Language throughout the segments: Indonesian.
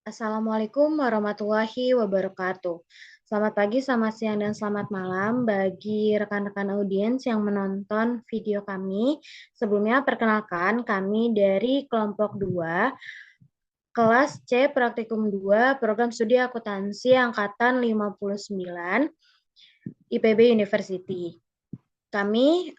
Assalamualaikum warahmatullahi wabarakatuh. Selamat pagi, selamat siang, dan selamat malam bagi rekan-rekan audiens yang menonton video kami. Sebelumnya, perkenalkan kami dari kelompok 2, kelas C Praktikum 2, Program Studi Akuntansi Angkatan 59, IPB University. Kami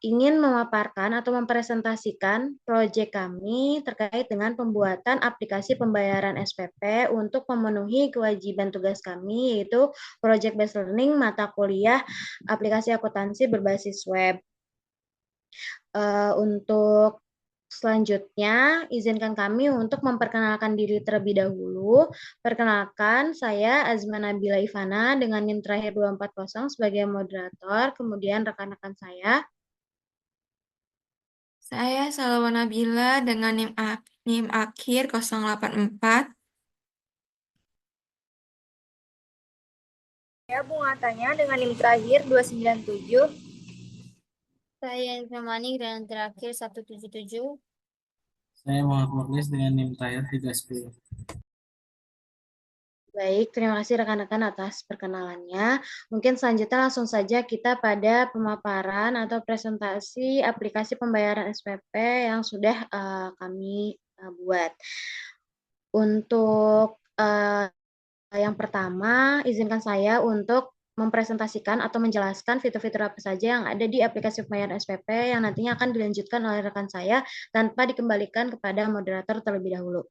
ingin memaparkan atau mempresentasikan proyek kami terkait dengan pembuatan aplikasi pembayaran SPP untuk memenuhi kewajiban tugas kami, yaitu Project Based Learning mata kuliah aplikasi akuntansi berbasis web. Untuk selanjutnya, izinkan kami untuk memperkenalkan diri terlebih dahulu. Perkenalkan, saya Azma Nabila Ivana dengan NIM terakhir 240 sebagai moderator, kemudian rekan-rekan saya. Saya Salwa Nabila dengan NIM akhir 084. Saya Bunga Tanya dengan NIM terakhir 297. Saya Infamani dengan terakhir 177. Saya Muhammad Muklis dengan NIM terakhir 310. Baik, terima kasih rekan-rekan atas perkenalannya. Mungkin selanjutnya langsung saja kita pada pemaparan atau presentasi aplikasi pembayaran SPP yang sudah kami buat. Untuk yang pertama, izinkan saya untuk mempresentasikan atau menjelaskan fitur-fitur apa saja yang ada di aplikasi pembayaran SPP yang nantinya akan dilanjutkan oleh rekan saya tanpa dikembalikan kepada moderator terlebih dahulu.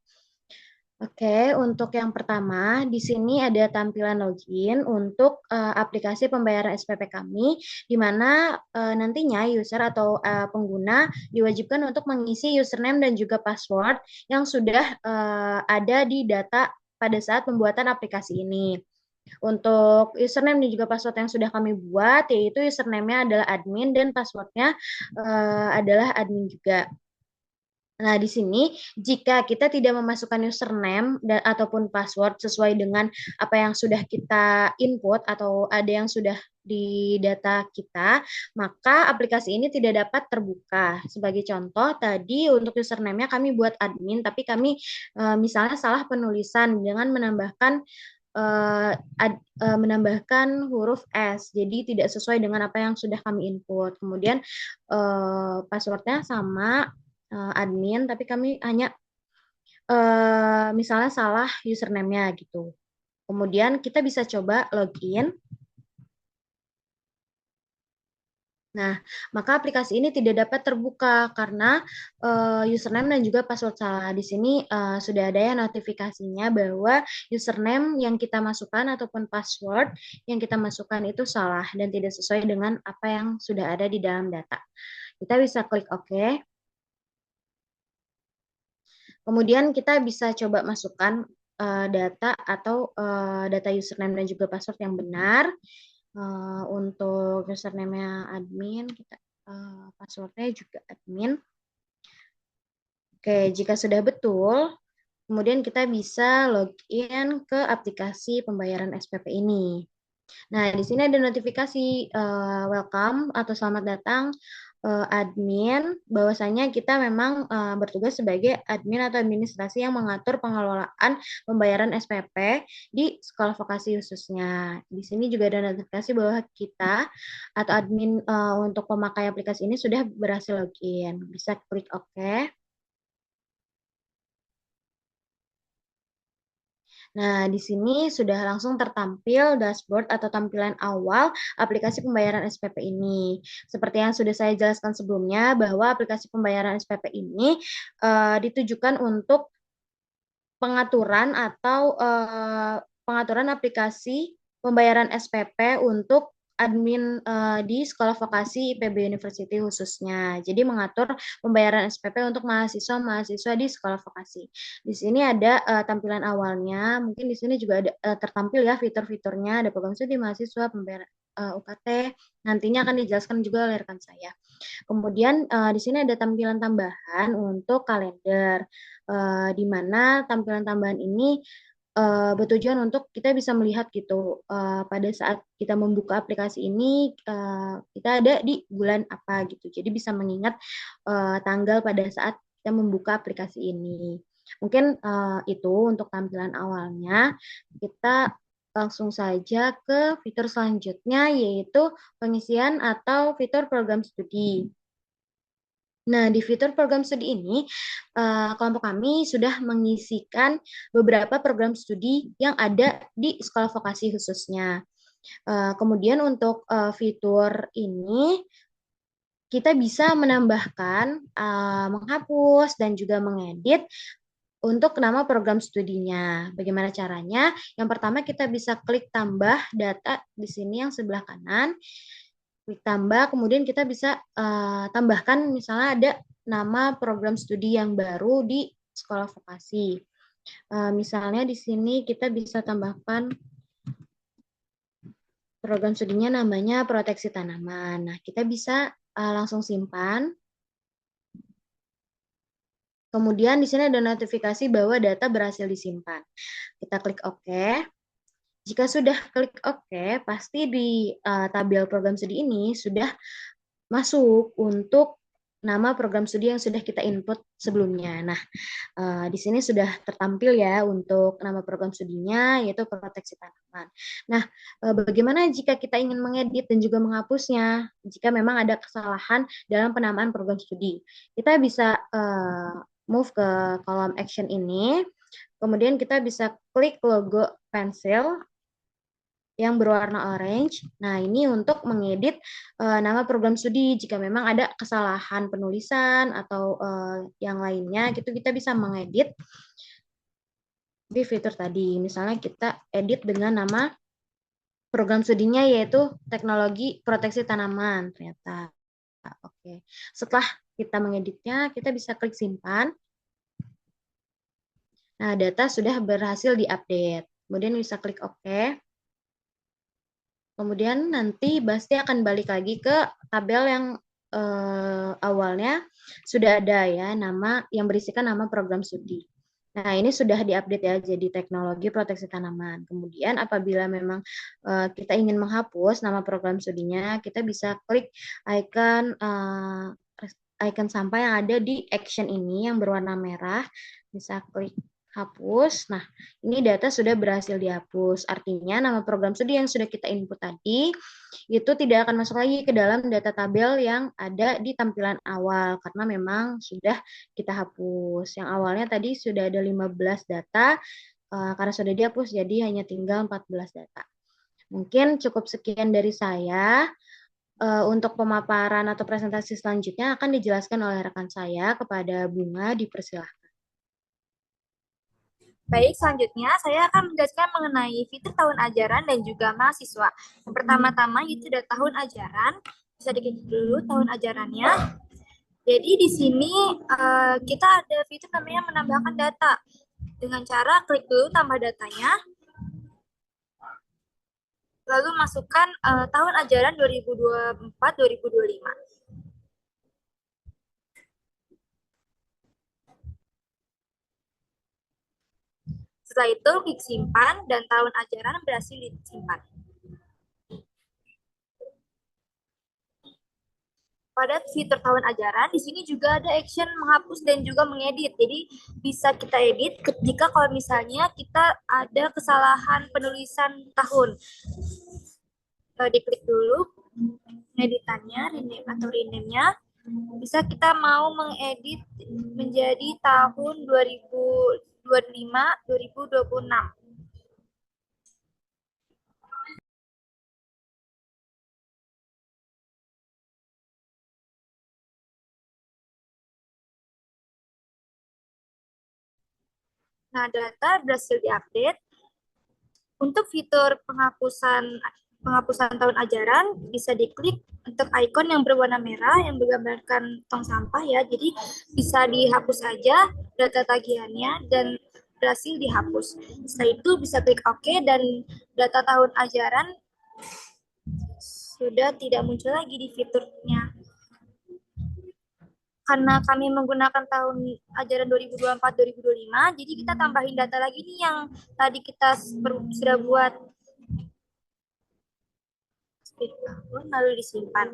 Oke, untuk yang pertama, di sini ada tampilan login untuk aplikasi pembayaran SPP kami, di mana nantinya user atau pengguna diwajibkan untuk mengisi username dan juga password yang sudah ada di data pada saat pembuatan aplikasi ini. Untuk username dan juga password yang sudah kami buat, yaitu username-nya adalah admin dan passwordnya adalah admin juga. Nah, di sini jika kita tidak memasukkan username dan ataupun password sesuai dengan apa yang sudah kita input atau ada yang sudah di data kita, maka aplikasi ini tidak dapat terbuka. Sebagai contoh, tadi untuk username-nya kami buat admin, tapi kami misalnya salah penulisan dengan menambahkan huruf S, jadi tidak sesuai dengan apa yang sudah kami input. Kemudian passwordnya sama admin, tapi kami hanya misalnya salah username-nya gitu. Kemudian kita bisa coba login. Nah, maka aplikasi ini tidak dapat terbuka karena username dan juga password salah. Di sini sudah ada ya notifikasinya bahwa username yang kita masukkan ataupun password yang kita masukkan itu salah dan tidak sesuai dengan apa yang sudah ada di dalam data. Kita bisa klik OK. Kemudian kita bisa coba masukkan data atau data username dan juga password yang benar. Untuk username-nya admin, kita passwordnya juga admin. Oke, jika sudah betul, kemudian kita bisa login ke aplikasi pembayaran SPP ini. Nah, di sini ada notifikasi welcome atau selamat datang admin, bahwasanya kita memang bertugas sebagai admin atau administrasi yang mengatur pengelolaan pembayaran SPP di sekolah vokasi khususnya. Di sini juga ada notifikasi bahwa kita atau admin untuk pemakai aplikasi ini sudah berhasil login. Bisa klik OK. Nah, di sini sudah langsung tertampil dashboard atau tampilan awal aplikasi pembayaran SPP ini. Seperti yang sudah saya jelaskan sebelumnya, bahwa aplikasi pembayaran SPP ini ditujukan untuk pengaturan atau pengaturan aplikasi pembayaran SPP untuk admin di sekolah vokasi IPB University khususnya. Jadi mengatur pembayaran SPP untuk mahasiswa-mahasiswa di sekolah vokasi. Di sini ada tampilan awalnya, mungkin di sini juga ada tertampil ya fitur-fiturnya, ada program studi mahasiswa, pembayaran UKT, nantinya akan dijelaskan juga oleh rekan saya. Kemudian di sini ada tampilan tambahan untuk kalender, di mana tampilan tambahan ini bertujuan untuk kita bisa melihat gitu pada saat kita membuka aplikasi ini kita ada di bulan apa gitu. Jadi bisa mengingat tanggal pada saat kita membuka aplikasi ini. Mungkin itu untuk tampilan awalnya. Kita langsung saja ke fitur selanjutnya, yaitu pengisian atau fitur program studi. Nah, di fitur program studi ini, kelompok kami sudah mengisikan beberapa program studi yang ada di sekolah vokasi khususnya. Kemudian untuk fitur ini, kita bisa menambahkan, menghapus, dan juga mengedit untuk nama program studinya. Bagaimana caranya? Yang pertama kita bisa klik tambah data di sini yang sebelah kanan. Klik tambah, kemudian kita bisa tambahkan misalnya ada nama program studi yang baru di sekolah vokasi. Misalnya di sini kita bisa tambahkan program studinya namanya proteksi tanaman. Nah, kita bisa langsung simpan. Kemudian di sini ada notifikasi bahwa data berhasil disimpan. Kita klik OK. Jika sudah klik OK, pasti di tabel program studi ini sudah masuk untuk nama program studi yang sudah kita input sebelumnya. Nah, di sini sudah tertampil ya untuk nama program studinya, yaitu proteksi tanaman. Nah, bagaimana jika kita ingin mengedit dan juga menghapusnya? Jika memang ada kesalahan dalam penamaan program studi, kita bisa move ke kolom action ini, kemudian kita bisa klik logo pensil yang berwarna orange. Nah, ini untuk mengedit nama program studi. Jika memang ada kesalahan penulisan atau yang lainnya, gitu kita bisa mengedit di fitur tadi. Misalnya kita edit dengan nama program studinya yaitu teknologi proteksi tanaman. Ternyata, oke. Setelah kita mengeditnya, kita bisa klik simpan. Nah, data sudah berhasil diupdate. Kemudian bisa klik OK. Kemudian nanti pasti akan balik lagi ke tabel yang awalnya sudah ada ya, nama yang berisikan nama program studi. Nah, ini sudah diupdate ya jadi teknologi proteksi tanaman. Kemudian apabila memang kita ingin menghapus nama program studinya, kita bisa klik icon sampah yang ada di action ini yang berwarna merah, bisa klik hapus. Nah, ini data sudah berhasil dihapus. Artinya nama program studi yang sudah kita input tadi itu tidak akan masuk lagi ke dalam data tabel yang ada di tampilan awal karena memang sudah kita hapus. Yang awalnya tadi sudah ada 15 data, karena sudah dihapus jadi hanya tinggal 14 data. Mungkin cukup sekian dari saya. Untuk pemaparan atau presentasi selanjutnya akan dijelaskan oleh rekan saya kepada Bunga, dipersilahkan. Baik, selanjutnya saya akan menjelaskan mengenai fitur tahun ajaran dan juga mahasiswa. Yang pertama-tama itu ada tahun ajaran. Bisa diklik dulu tahun ajarannya. Jadi di sini kita ada fitur namanya menambahkan data. Dengan cara klik dulu tambah datanya. Lalu masukkan tahun ajaran 2024-2025. Setelah itu klik simpan dan tahun ajaran berhasil disimpan. Pada fitur tahun ajaran, di sini juga ada action menghapus dan juga mengedit. Jadi bisa kita edit jika kalau misalnya kita ada kesalahan penulisan tahun. Diklik dulu editannya, rename atau rename-nya. Bisa kita mau mengedit menjadi tahun 2025-2026. Nah, data berhasil diupdate. Untuk fitur penghapusan tahun ajaran bisa diklik untuk ikon yang berwarna merah yang menggambarkan tong sampah ya. Jadi bisa dihapus saja data tagihannya dan berhasil dihapus. Setelah itu bisa klik OK dan data tahun ajaran sudah tidak muncul lagi di fiturnya. Karena kami menggunakan tahun ajaran 2024-2025, jadi kita tambahin data lagi nih yang tadi kita sudah buat. Lalu disimpan.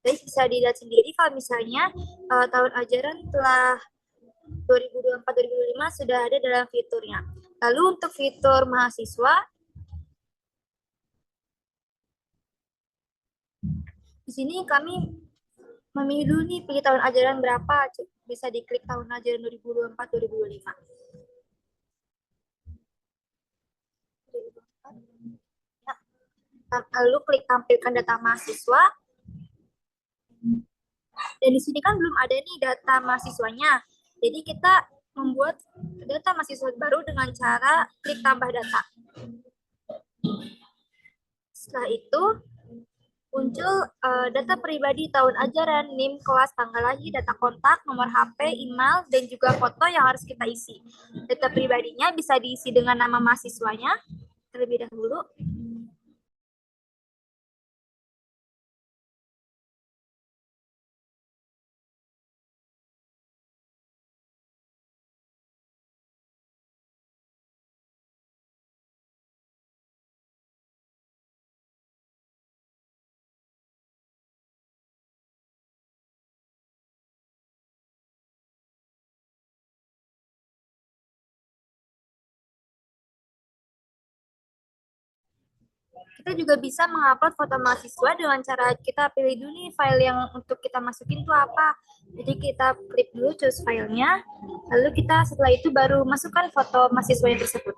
Jadi bisa dilihat sendiri kalau misalnya tahun ajaran telah 2024-2025 sudah ada dalam fiturnya. Lalu untuk fitur mahasiswa, di sini kami memilih dulu nih pilih tahun ajaran berapa, bisa diklik tahun ajaran 2024-2025. Lalu klik tampilkan data mahasiswa. Dan di sini kan belum ada nih data mahasiswanya. Jadi kita membuat data mahasiswa baru dengan cara klik tambah data. Setelah itu muncul data pribadi tahun ajaran, NIM, kelas, tanggal lahir, data kontak, nomor HP, email, dan juga foto yang harus kita isi. Data pribadinya bisa diisi dengan nama mahasiswanya terlebih dahulu. Kita juga bisa mengupload foto mahasiswa dengan cara kita pilih dulu nih file yang untuk kita masukin itu apa. Jadi kita klik dulu choose filenya, lalu kita setelah itu baru masukkan foto mahasiswa tersebut.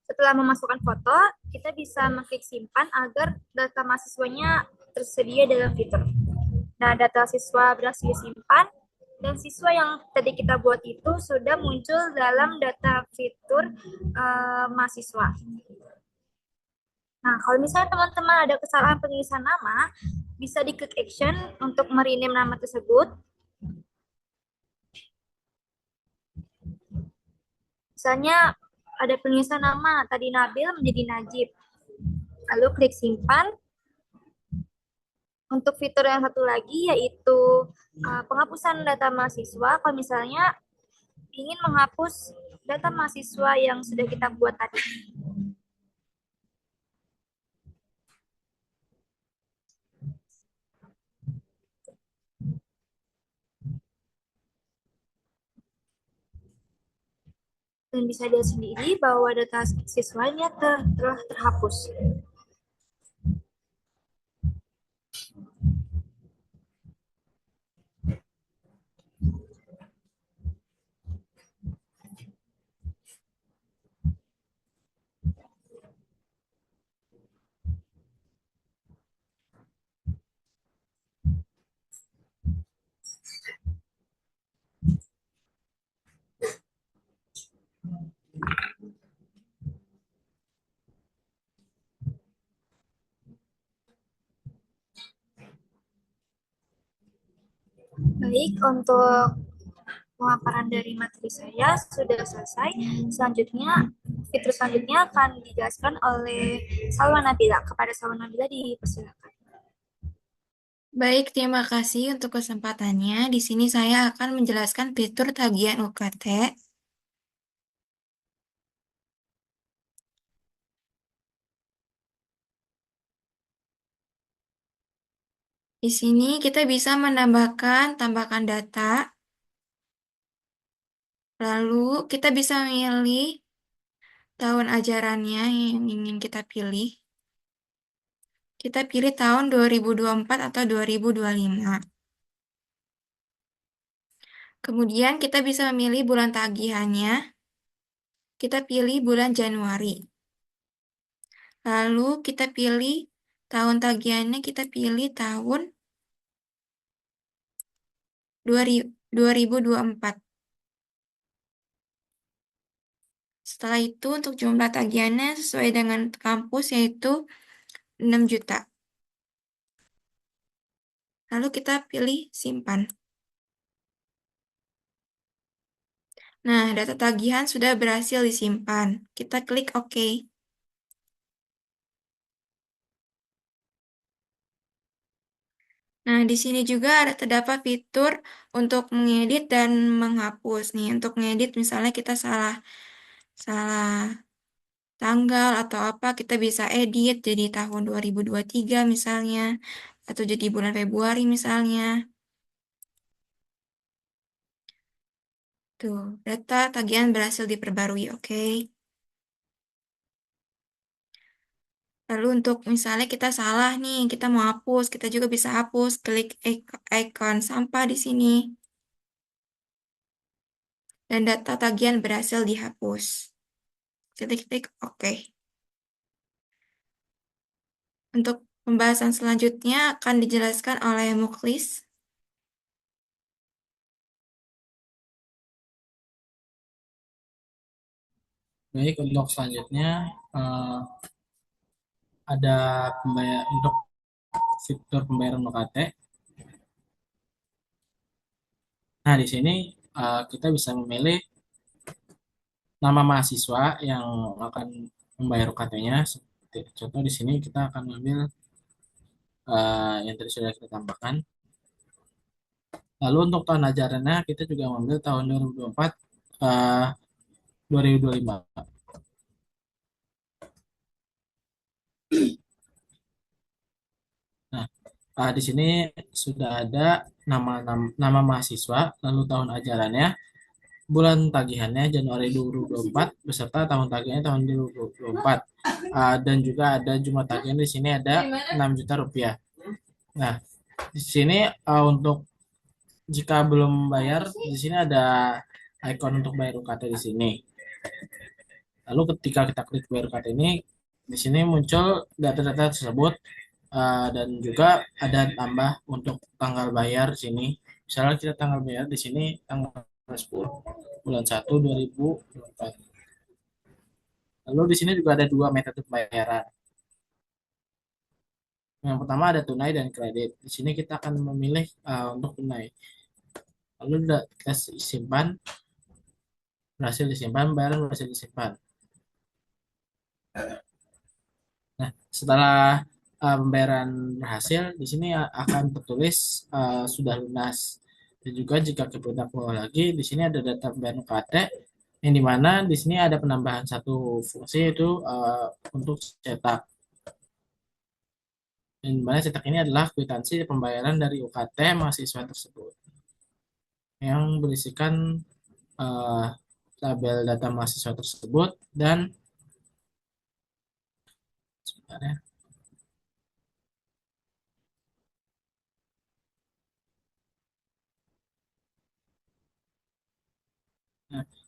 Setelah memasukkan foto, kita bisa mengklik simpan agar data mahasiswanya tersedia dalam fitur. Nah, data siswa berhasil disimpan, dan siswa yang tadi kita buat itu sudah muncul dalam data fitur mahasiswa. Nah, kalau misalnya teman-teman ada kesalahan penulisan nama, bisa diklik action untuk merename nama tersebut. Misalnya ada penulisan nama, tadi Nabil menjadi Najib. Lalu klik simpan. Untuk fitur yang satu lagi yaitu penghapusan data mahasiswa. Kalau misalnya ingin menghapus data mahasiswa yang sudah kita buat tadi. Dan bisa dilihat sendiri bahwa data siswanya telah terhapus. Baik, untuk pemaparan dari materi saya sudah selesai. Selanjutnya, fitur selanjutnya akan dijelaskan oleh Salwa Nabila. Kepada Salwa Nabila dipersilakan. Baik, terima kasih untuk kesempatannya. Di sini saya akan menjelaskan fitur tagihan UKT. Di sini kita bisa tambahkan data. Lalu kita bisa memilih tahun ajarannya yang ingin kita pilih. Kita pilih tahun 2024 atau 2025. Kemudian kita bisa memilih bulan tagihannya. Kita pilih bulan Januari. Lalu kita pilih tahun tagihannya, kita pilih tahun 2024. Setelah itu untuk jumlah tagihannya sesuai dengan kampus yaitu 6 juta. Lalu kita pilih simpan. Nah, data tagihan sudah berhasil disimpan. Kita klik OK. Nah, di sini juga ada terdapat fitur untuk mengedit dan menghapus nih. Untuk mengedit misalnya kita salah salah tanggal atau apa, kita bisa edit jadi tahun 2023 misalnya, atau jadi bulan Februari misalnya. Tuh, data tagihan berhasil diperbarui, oke. Lalu untuk misalnya kita salah nih, kita mau hapus, kita juga bisa hapus, klik icon sampah di sini. Dan data tagihan berhasil dihapus. Klik oke. Untuk pembahasan selanjutnya akan dijelaskan oleh Muklis. Baik, untuk selanjutnya ada pembayar untuk fitur pembayaran UKT. Nah, di sini kita bisa memilih nama mahasiswa yang akan membayar UKT-nya. Contoh di sini kita akan mengambil yang tadi sudah kita tambahkan. Lalu untuk tahun ajarannya kita juga mengambil tahun 2024 2025. Nah, di sini sudah ada nama mahasiswa, lalu tahun ajarannya, bulan tagihannya Januari 2024 beserta tahun tagihannya tahun 2024. Dan juga ada jumlah tagihan di sini ada 6 juta rupiah. Nah, di sini untuk jika belum bayar, di sini ada icon untuk bayar UKT di sini. Lalu ketika kita klik bayar UKT ini, di sini muncul data-data tersebut dan juga ada tambah untuk tanggal bayar di sini. Misalnya kita tanggal bayar di sini tanggal 10 bulan 1 2024. Lalu di sini juga ada dua metode pembayaran. Yang pertama ada tunai dan kredit. Di sini kita akan memilih untuk tunai. Lalu kita simpan, berhasil disimpan, bayaran berhasil disimpan. Nah, setelah pembayaran berhasil, di sini akan tertulis sudah lunas. Dan juga jika kita keluar lagi, di sini ada data pembayaran UKT, yang dimana di sini ada penambahan satu fungsi yaitu untuk cetak. Yang dimana cetak ini adalah kwitansi pembayaran dari UKT mahasiswa tersebut yang berisikan tabel data mahasiswa tersebut dan sebenarnya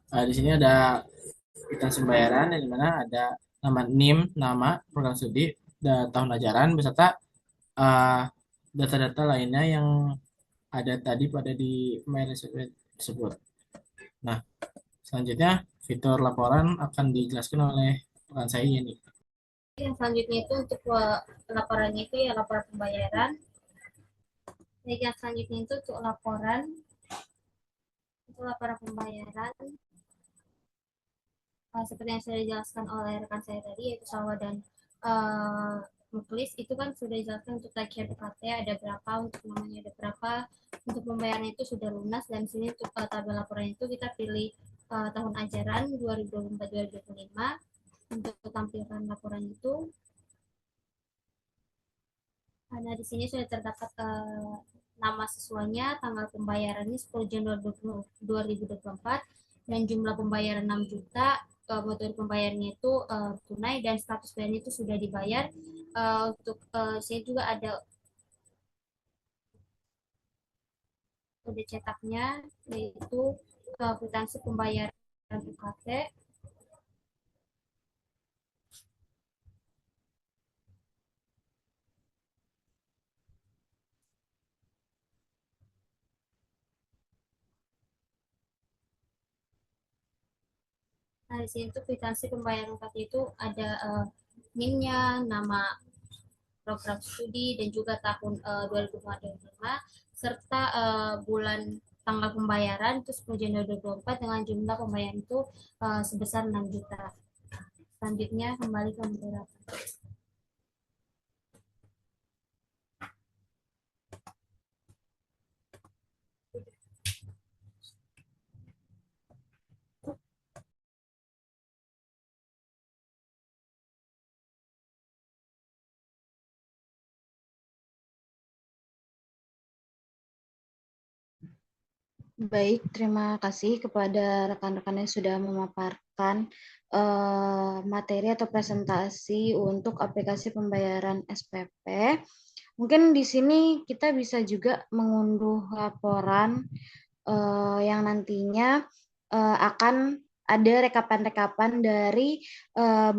nah, di sini ada kwitansi pembayaran yang dimana ada nama NIM, nama program studi, tahun ajaran beserta uh, data-data lainnya yang ada tadi pada di pembayaran tersebut. Nah, selanjutnya fitur laporan akan dijelaskan oleh rekan saya ini. Yang selanjutnya itu untuk laporannya itu ya laporan pembayaran. Jadi yang selanjutnya itu untuk laporan pembayaran seperti yang sudah dijelaskan oleh rekan saya tadi yaitu Salwa dan Muklis itu kan sudah dijelaskan untuk tagihan UKT ada berapa, untuk namanya ada berapa, untuk pembayaran itu sudah lunas, dan sini untuk tabel laporan itu kita pilih tahun ajaran 2024-2025 untuk tampilan laporan itu. Nah, di sini sudah terdapat nama siswanya, tanggal pembayarannya 10 Januari 2024, dan jumlah pembayaran 6 juta, metode pembayarannya itu tunai, dan status bayarnya itu sudah dibayar. Untuk saya juga ada kode cetaknya, yaitu kwitansi pembayaran UKT. Nah, di sini tuh kwitansi pembayaran UKT itu ada NIM-nya, nama program studi, dan juga tahun 2025, serta bulan tanggal pembayaran itu 10 Januari 2024 dengan jumlah pembayaran itu sebesar 6 juta. Selanjutnya kembali ke moderator. Baik, terima kasih kepada rekan-rekan yang sudah memaparkan materi atau presentasi untuk aplikasi pembayaran SPP. Mungkin di sini kita bisa juga mengunduh laporan yang nantinya akan ada rekapan-rekapan dari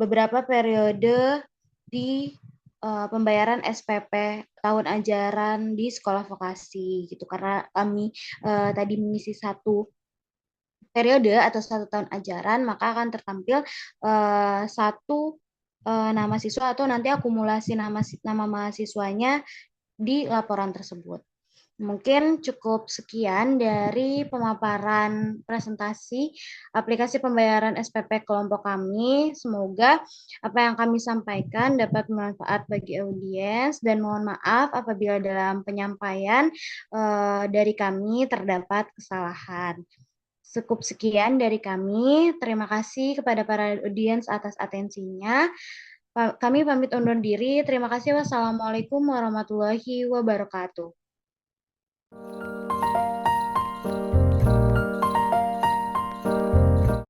beberapa periode di pembayaran SPP tahun ajaran di sekolah vokasi gitu, karena kami tadi mengisi satu periode atau satu tahun ajaran, maka akan tertampil satu nama siswa atau nanti akumulasi nama mahasiswanya di laporan tersebut. Mungkin cukup sekian dari pemaparan presentasi aplikasi pembayaran SPP kelompok kami. Semoga apa yang kami sampaikan dapat bermanfaat bagi audiens, dan mohon maaf apabila dalam penyampaian dari kami terdapat kesalahan. Cukup sekian dari kami. Terima kasih kepada para audiens atas atensinya. Kami pamit undur diri. Terima kasih. Wassalamualaikum warahmatullahi wabarakatuh.